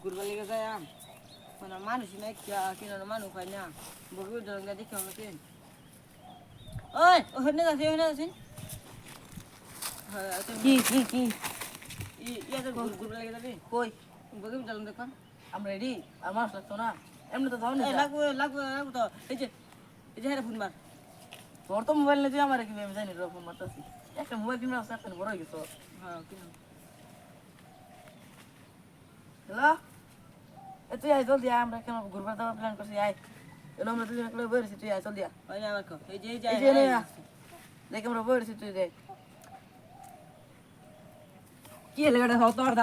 ঘুরবার লেগে যায় মানে মানুষ নাই কিনা মানুষ হয় না বগির ধরঙ্গা দেখে আমাকে ওই ওখানে আছেন হ্যাঁ কি ইয়াতে ঘুরবার লেগে যাবি কই বগির ধরঙ্গা দেখুন আমরা রেডি আর মাছ লাগতো না এমনি তো ধরনি লাগবে তো এই যে হ্যাঁ ফোন মার তোর তো মোবাইল নেই তুই আমার কি আমি জানি ফোন মারতেছি একটা মোবাইল কিনে আসছে একটা বড় হয়ে গেছো হ্যাঁ কিনা হ্যালো এ তুই আয় জলদি আয় আমরা কেন ঘুরবার যাওয়ার প্ল্যান করছি আয় এলো আমরা দুজন একলা বেরিয়েছি তুই আয় জলদি আয় ওই আবার কো এই যে এই যে নে দেখ আমরা বেরিয়েছি তুই দেখ কি লেগে অত আর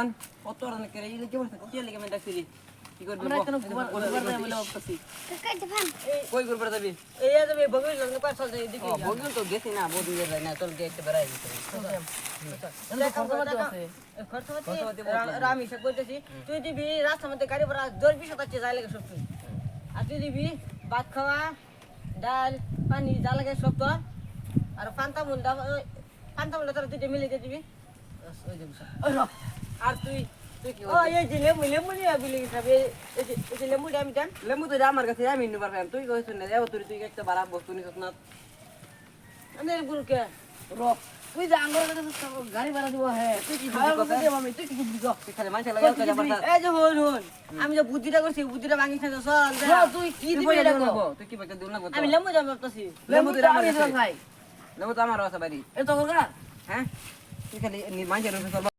করে এই যে বসে কি লেগে মেন্টা ফিরি কি করবি আমরা কেন ঘুরবার যাই বলে ভাবতেছি কই ঘুরবার যাবি এই যাবে বগির ধরঙ্গা পাশ চল এদিকে বগির তো গেছি না বদি যায় না চল গেছে বেরাই গেছে আমি সব বলতেছি তুই দিবি রাস্তার মধ্যে গাড়ি ভরা 10-20 টাকা যাই লাগে সব তুই আর তুই দিবি ভাত খাওয়া ডাল পানি যা লাগে সব তো আর পান্তা মুন্ডা তোরা দুইটা মিলে দিয়ে দিবি আর তুই কি এই যে লেমু নিয়ে বিলি হিসাবে এই যে লেমুটা আমি দেন লেমু তো আমার কাছে আমি নিবার পারলাম তুই কইছ না যাও তুই একটা বাড়া বস্তু নিছ না আমি গুরুকে তুই যা আঙ্গুর গাড়ি ভাড়া দিব হ্যাঁ তুই কি তুই কি বুঝিস তুই খালি মানছে লাগা কাজা বাতা এই যে হন আমি যে বুদ্ধিটা করছি বুদ্ধিটা ভাঙিছ না চল তুই কি দিবি এটা তুই কি বলতে দিউ না আমি লেমু যাম করতেছি লেমু তো আমার কাছে লেমু তো আমার আছে বাড়ি এ তো কর হ্যাঁ তুই খালি মানছে রূপে